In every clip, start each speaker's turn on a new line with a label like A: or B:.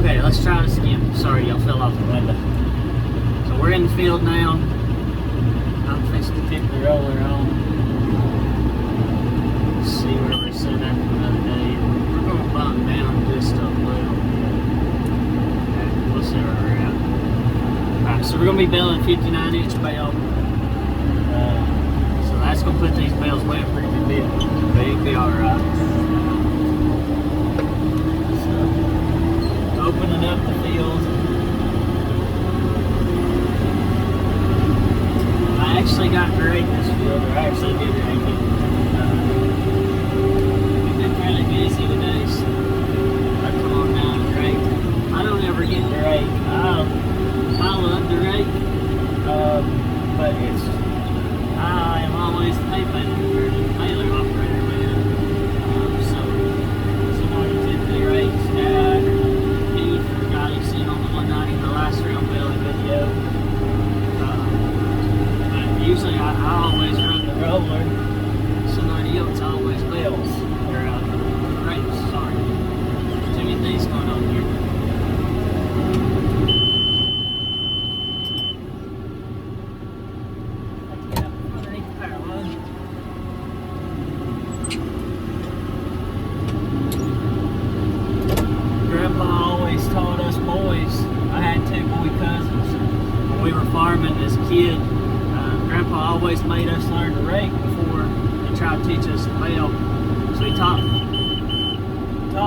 A: Okay, let's try this again. Sorry, y'all fell off the window. So we're in the field now. I'm fixing to kick the roller on. See where we're set at another day. We're going to bump down just a little bit. Okay, we'll see where we're at. Alright, so we're going to be baling 59-inch bale. So that's going to put these bales way up pretty good bit. But it'll be alright. So, opening up the field. I actually got to rake this field, or I actually did rake it. We've been fairly busy today, so I come on down and rake. I don't ever get to rake. I love to rake, but I am always the baler operator, man. So somebody typically rakes, Dad or Keith or guy you've seen on the one night in the last round baling video. Usually I always run the roller. Somebody else always bails. Or rakes, sorry. Too many things going on here. Underneath the power line. Grandpa always taught us boys. I had 2 boy cousins. When we were farming as a kid, Grandpa always made us learn to rake before he tried to teach us to bale. So he taught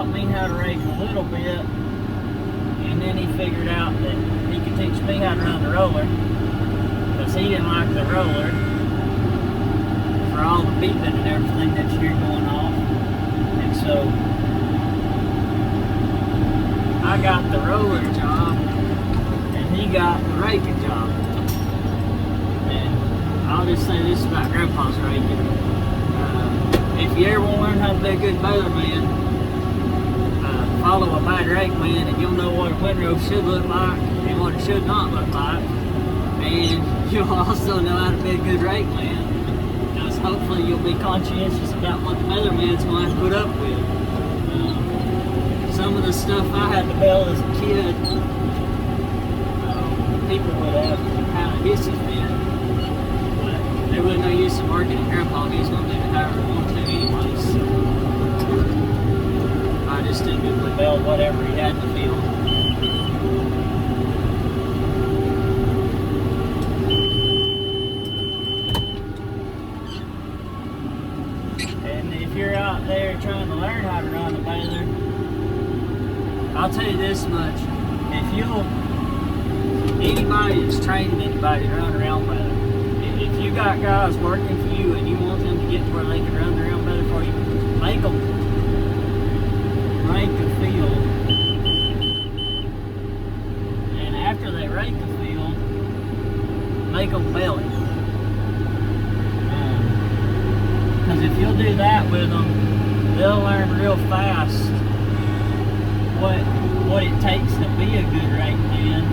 A: me how to rake a little bit, and then he figured out that he could teach me how to run the roller, because he didn't like the roller for all the beeping and everything that you hear going off. And so I got the roller job, and he got the raking job. I'll just say this about Grandpa's raking. If you ever want to learn how to be a good baler man, follow a bad rake man, and you'll know what a windrow should look like and what it should not look like. And you'll also know how to be a good rake man, because hopefully you'll be conscientious about what the baler man's going to have to put up with. Some of the stuff I had to bale as a kid, people would have kind of hisses man. There was no use in working at Grandpa. He's going to do it however he wants to anyways. So I just typically bailed whatever he had in the field. And if you're out there trying to learn how to run a baler, I'll tell you this much. Anybody that's training anybody to run around baler, if you got guys working for you and you want them to get to where they can run their own better for you, make them rake the field. And after they rake the field, make them bale it. Because if you'll do that with them, they'll learn real fast what it takes to be a good rake man,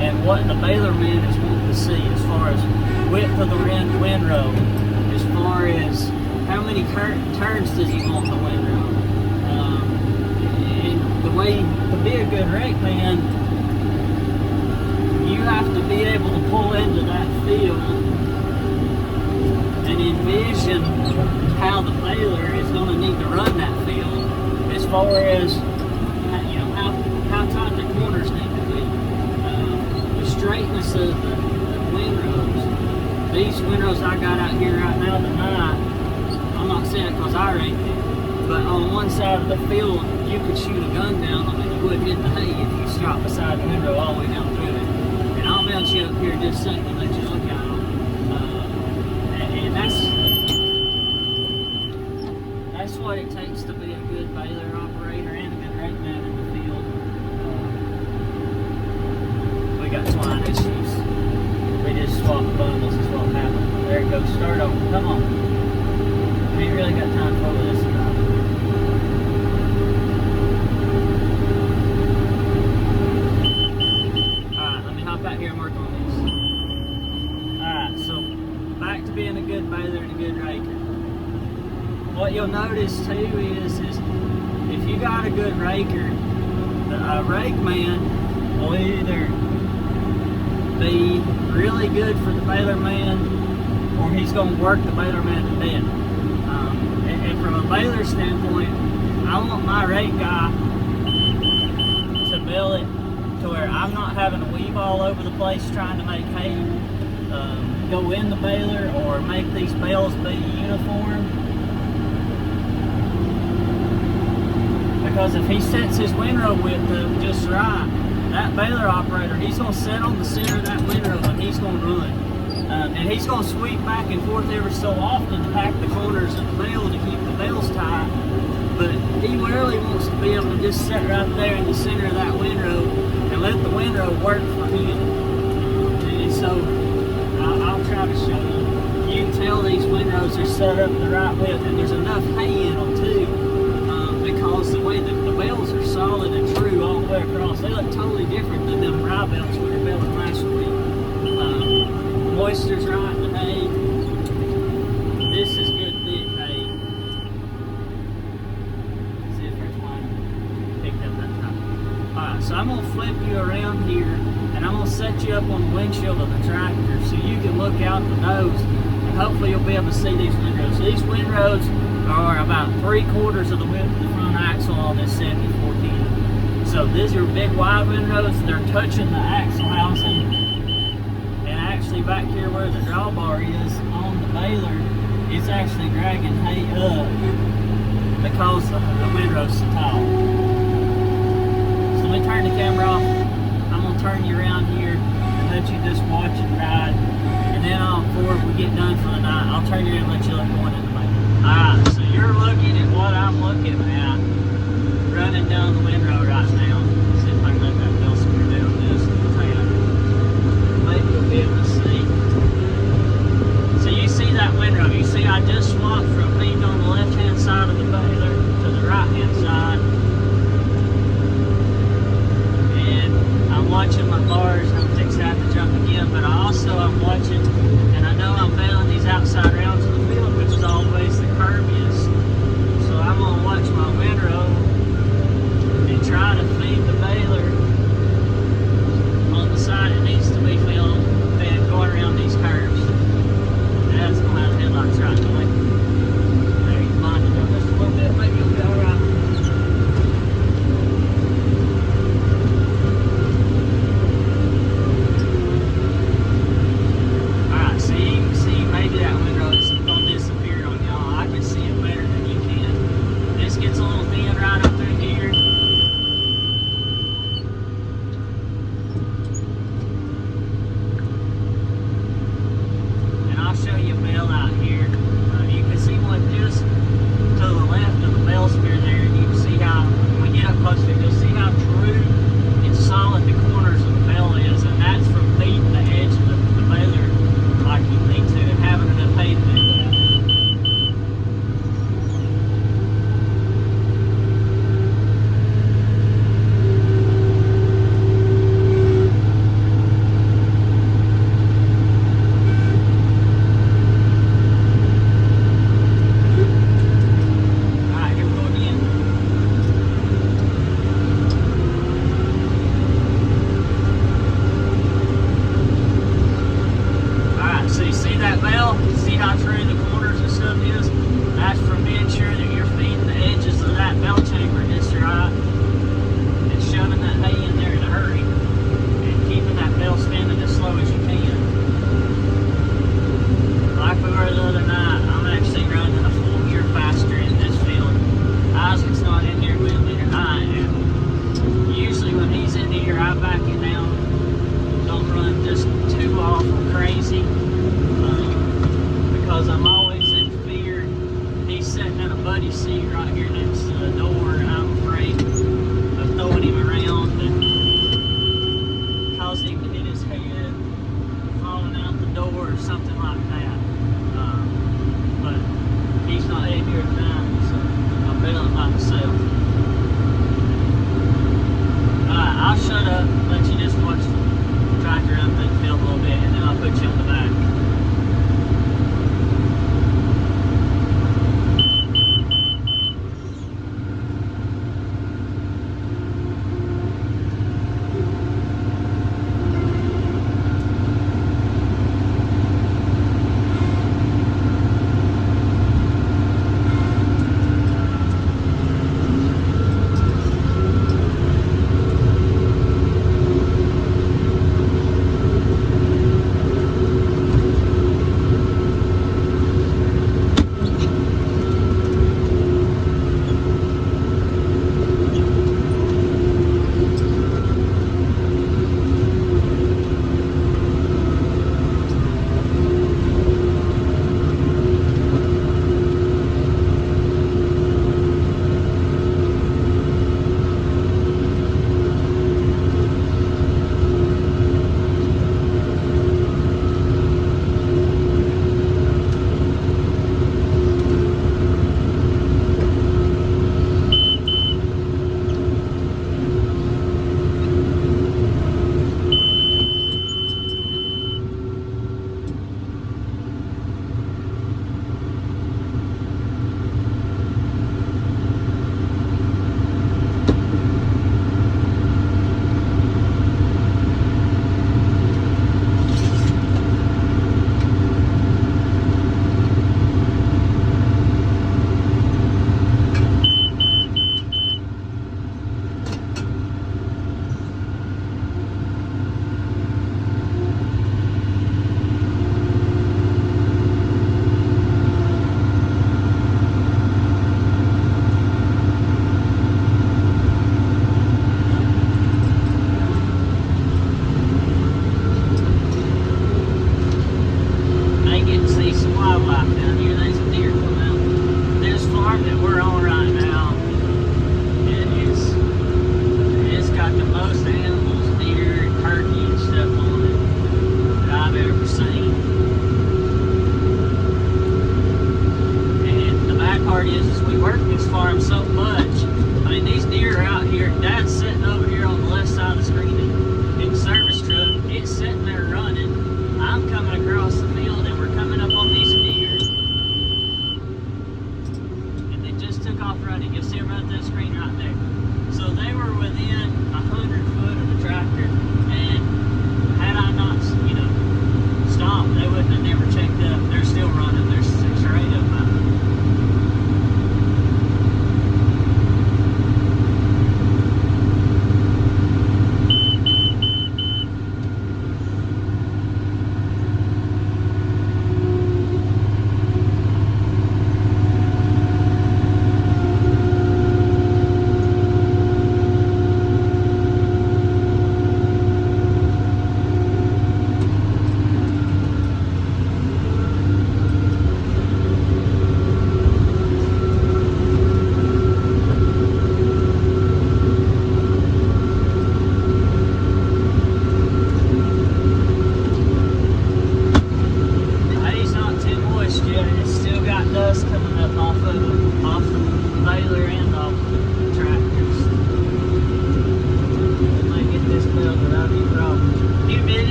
A: and what the baler man is wanting to see as far as width of the windrow, as far as how many turns does he want the windrow. And the way to be a good rake man, you have to be able to pull into that field and envision how the baler is going to need to run that field, as far as how tight the corners need to be. Straightness of the windrows. These windrows I got out here right now tonight, I'm not saying it because I raked it, but on one side of the field you could shoot a gun down them and you wouldn't hit the hay if you stopped beside the windrow all the way down through it. And I'll mount you up here in just a second and let you look at them. And that's what it takes to be a good baler operator and a good rake man in the field. We got twine issues. We just swapped bundles is what happened. There it goes, start over. Come on. We ain't really got time for this guy. Alright, let me hop out here and work on these. Alright, so back to being a good baler and a good raker. What you'll notice too is if you got a good raker, the rake man will either be really good for the baler man, or he's going to work the baler man to death. And from a baler standpoint, I want my rake guy to bale it to where I'm not having to weave all over the place trying to make hay go in the baler or make these bales be uniform. Because if he sets his windrow width up just right, that baler operator, he's going to sit on the center of that windrow and he's going to run. And he's going to sweep back and forth every so often to pack the corners of the bale to keep the bales tight. But he rarely wants to be able to just sit right there in the center of that windrow and let the windrow work for him. And so I'll try to show you. You can tell these windrows are set up the right width, and there's enough hay in them too, because the way that the bales are solid and true all the way across, they look totally different than them rye bales we were baling last week. Moisture's right in the hay. This is good thick hay. Let's see if there's one picked up that time. Alright, so I'm going to flip you around here, and I'm going to set you up on the windshield of the tractor so you can look out the nose, and hopefully you'll be able to see these windrows. So these windrows are about 3/4 of the width of the front axle on this 7410. So these are big wide windrows. They're touching the axle housing. Actually back here where the drawbar is on the baler, it's actually dragging hay up because the windrow's so tall. So let me turn the camera off. I'm going to turn you around here and let you just watch it ride. And then before we get done for the night, I'll turn you around and let you look going in the baler. Alright, so you're looking at what I'm looking at running down the windrow right now. Let's see if I can let that bell screw down just a tad. Maybe you'll be able to see. So you see that windrow. You see I just swapped from being on the left hand side of the baler to the right hand side. And I'm watching my bars. I'm fixing to have to jump again, but I'm watching, and I know I'm baling these outside rounds of the field, which is always the curviest. So I'm going to watch my windrow and try to feed the baler on the side it needs to be filled, and going around these curves. That's going to have the headlights right away. There, you mind it up just a little bit, maybe you'll be alright. Alright, so you can see maybe that windrow is going to disappear on y'all. I can see it better than you can. This gets a little thin right up through here. Show you a bale out here. You can see one just to the left of the bale spear there, and you can see how, when we get up close to it, you'll see how true and solid the corners of the bale is, and that's from feeding the edge of the baler like you need to, and having enough hay to do that. See how true the corners and stuff is? That's from being sure that you're feeding the edges of that bell chamber just right, and shoving that hay in there in a hurry, and keeping that bell spinning as slow as you can. Like we were the other night, I'm actually running a full gear faster in this field. Isaac's not in here with me tonight, and usually when he's in here, I back it down. Don't run just too awful crazy. Because I'm always in fear. He's sitting in a buddy seat right here next to the door, and I'm afraid of throwing him around and causing him to hit his head, falling out the door, or something like that. But he's not in here tonight, so I'm bailing by myself. Alright, I'll shut up, let you just watch the tractor run through the field a little bit, and then I'll put you on the back.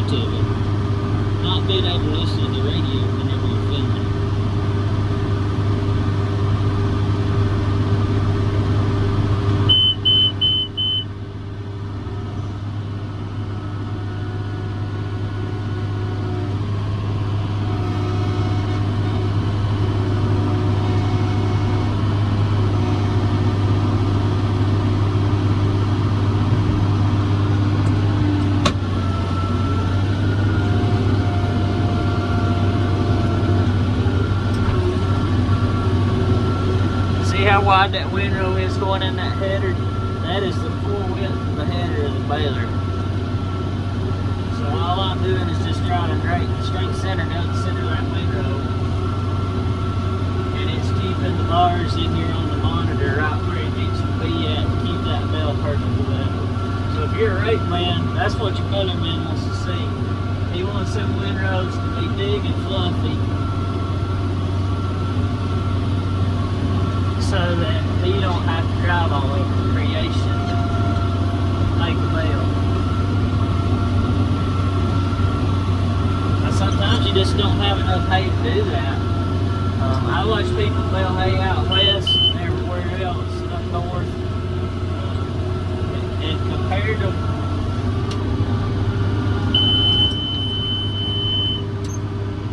A: part of it. Not being able to listen to the radio whenever you're filming. How wide that windrow is going in that header? That is the full width of the header of the baler. So all I'm doing is just trying to straight center down the center of that windrow, and it's keeping the bars in here on the monitor right where it needs to be at to keep that bell perfectly level. So if you're a rake man, that's what your baler man wants to see. He wants them windrows to be big and fluffy, so that he don't have to drive all over creation to make a bale. Now sometimes you just don't have enough hay to do that. I watch people bale hay out west and everywhere else up north, and compared to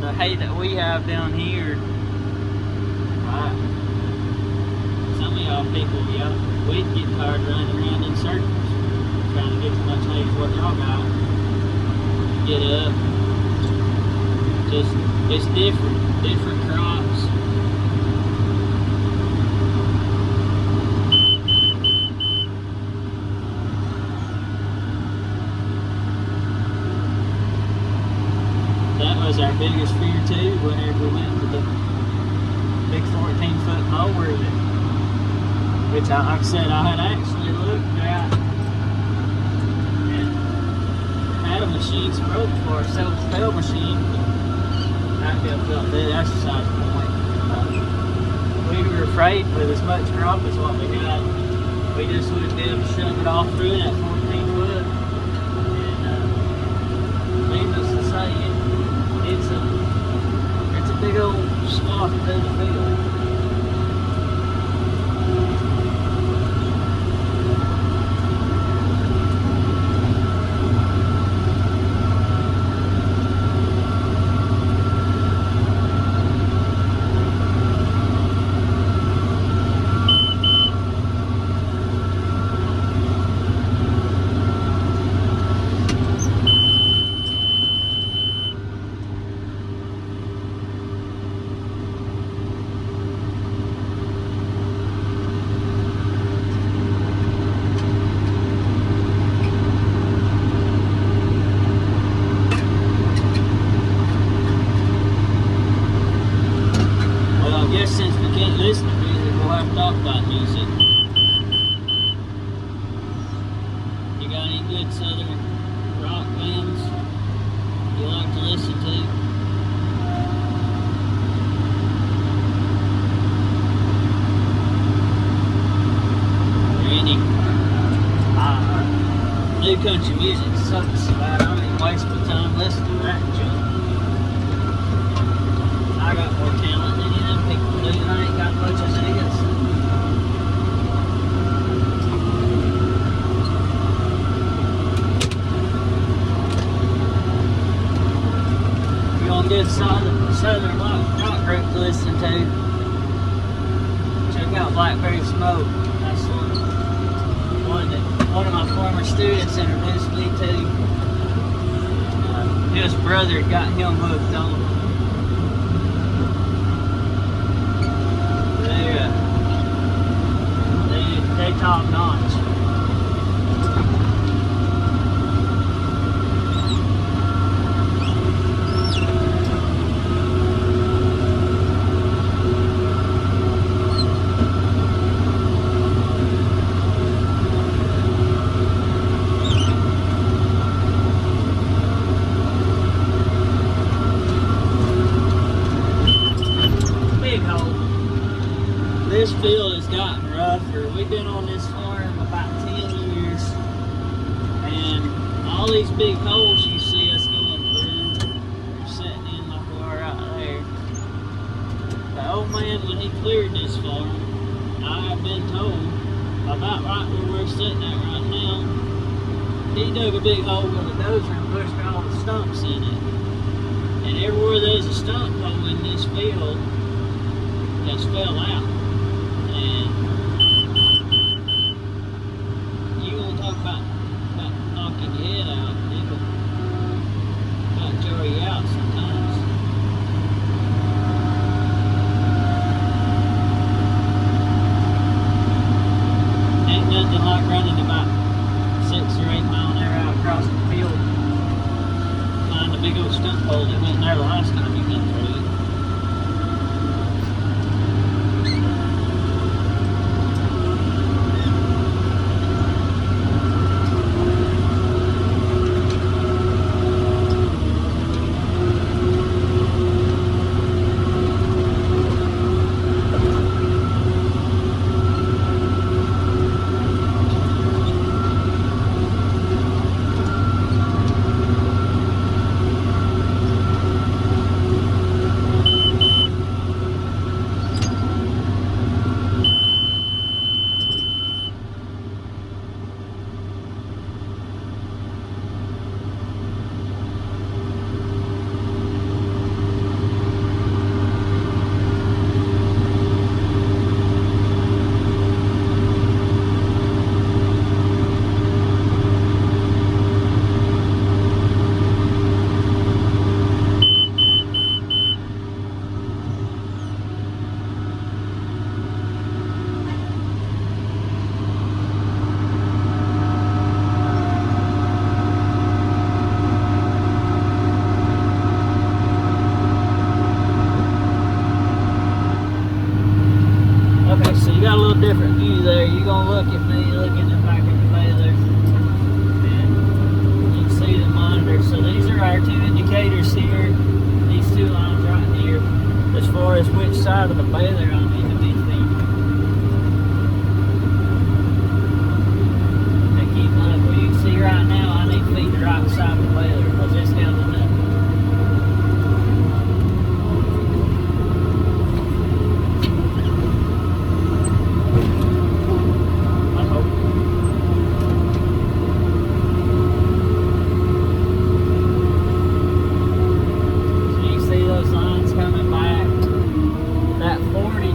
A: the hay that we have down here, right? Some of y'all people, we'd get tired running around in circles, trying to get as much hay as what y'all got. Get up. It's different crops. That was our biggest fear too, whenever we went to the big 14-foot mower which, like I said, I had actually looked at and had a machine broke for a self-propel machine. That felt good. That's the size point. We were afraid with as much crop as what we had, we just wouldn't be able to shove it all through that 14-foot. And needless to say, it's a big old swath through the field. Since we can't listen to music, we'll have to talk about music. You got any good southern rock bands you like to listen to? Or any new country music sucks about it. I don't even waste my time listening to that junk. I got more talent than any of them people do, and I ain't got much as it is. If you want a good southern rock group to listen to, check out Blackberry Smoke. That's one that one of my former students introduced me to. His brother got him hooked on. They top notch. Big hole. This field has gotten rougher. We've been on this farm about 10 years, and all these big holes you see us going old man, when he cleared this farm, I've been told, about right where we're sitting at right now, he dug a big hole with a dozer and pushed all the stumps in it. And everywhere there's a stump hole in this field has fell out. And you want to talk about knocking your head out, it'll about jar you out sometimes. Ain't nothing like running about 6 or 8 mile an hour out across the field. Find a big old stump hole that went there the last time you went through it. Okay, so you got a little different view there. You're gonna look at me looking at the back of the baler, and you can see the monitor. So these are our 2 indicators here. These 2 lines right here, as far as which side of the baler I need to be feeding. They keep up. Well, you can see right now I need to feed the right side of the baler because it's held enough.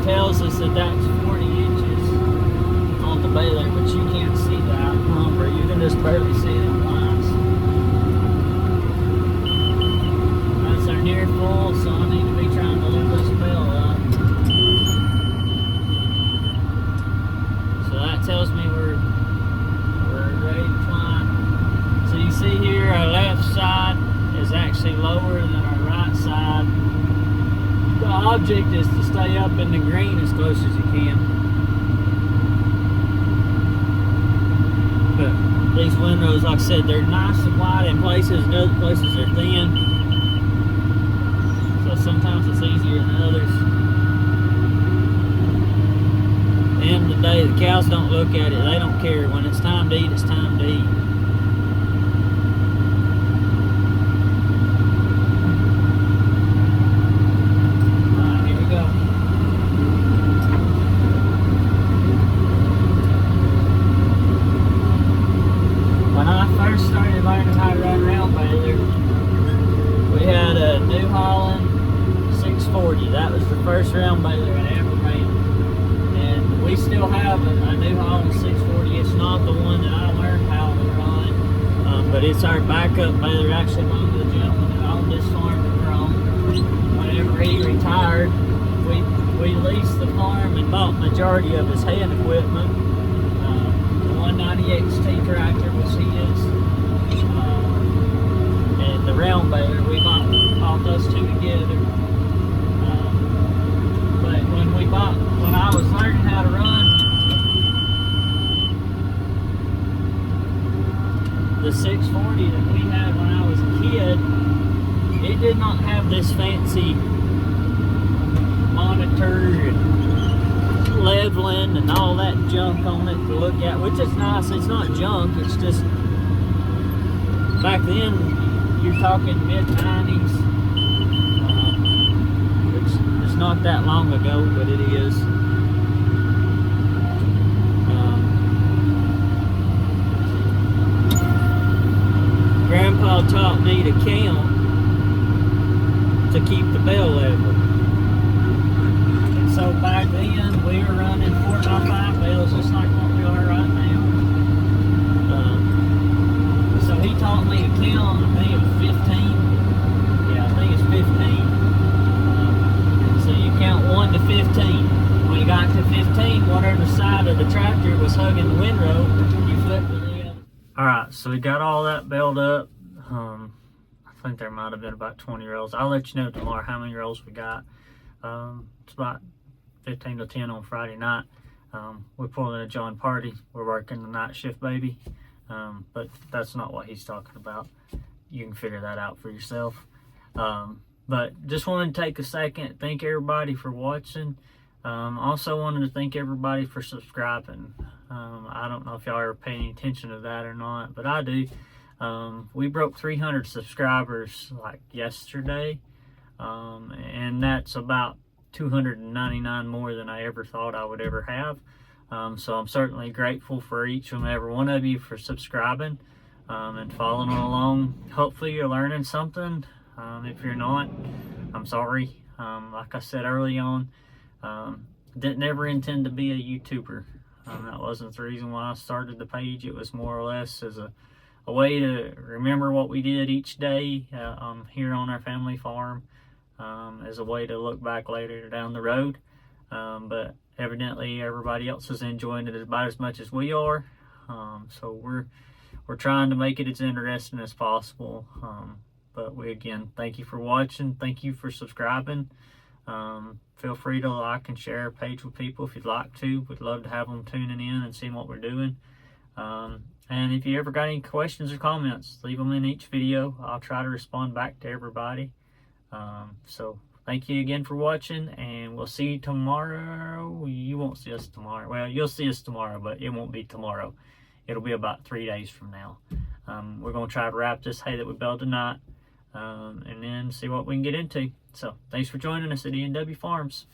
A: Tells us that that's 40 inches on the baler, but you can't see the out number. You can just barely see them lines. That's our near full, so I need to be trying to lift this bell up. So that tells me we're ready to climb. So you see here, our left side is actually lower than our right side. The object is to stay up in the green as close as you can. But these windrows, like I said, they're nice and wide in places, and other places they're thin. So sometimes it's easier than others. At the end of the day, the cows don't look at it. They don't care. When it's time to eat, it's time to eat. Started learning how to run round baler, we had a New Holland 640. That was the first round baler I ever ran, and we still have a New Holland 640. It's not the one that I learned how to run, but it's our backup baler. Actually, one of the gentlemen that owned this farm that we're on, whenever he retired, we leased the farm and bought the majority of his hand equipment. The 190 XT tractor was his. And the round baler, we bought those 2 together. But when I was learning how to run the 640 that we had when I was a kid, it did not have this fancy monitor and leveling and all that junk on it to look at, which is nice. It's not junk, it's just, back then you're talking mid-90s, which is not that long ago, but it is. Grandpa taught me to count to keep the bell level. And so back then we were running 4x5 bells just like what we are right now. So he taught me to count. I think it was 15. Yeah, I think it's 15. So you count 1 to 15. When you got to 15, whatever side of the tractor was hugging the windrow, you flipped to the other. Alright, so we got all that belled up. I think there might have been about 20 rolls. I'll let you know tomorrow how many rolls we got. It's about 15 to 10 on Friday night. We're pulling a John party. We're working the night shift, baby. But that's not what he's talking about. You can figure that out for yourself. But just wanted to take a second, thank everybody for watching. Also wanted to thank everybody for subscribing. I don't know if y'all are paying attention to that or not, but I do. We broke 300 subscribers like yesterday, and that's about 299 more than I ever thought I would ever have. So I'm certainly grateful for each and every one of you for subscribing and following along. Hopefully you're learning something. If you're not, I'm sorry. Like I said early on, didn't ever intend to be a YouTuber. That wasn't the reason why I started the page. It was more or less as a way to remember what we did each day here on our family farm, as a way to look back later down the road. But evidently everybody else is enjoying it about as much as we are. So we're trying to make it as interesting as possible. But we, again, thank you for watching. Thank you for subscribing. Feel free to like and share our page with people if you'd like to. We'd love to have them tuning in and seeing what we're doing. And if you ever got any questions or comments, leave them in each video. I'll try to respond back to everybody. So thank you again for watching, and we'll see you tomorrow. You won't see us tomorrow. Well, you'll see us tomorrow, but it won't be tomorrow. It'll be about 3 days from now. We're going to try to wrap this hay that we baled tonight, and then see what we can get into. So thanks for joining us at E&W Farms.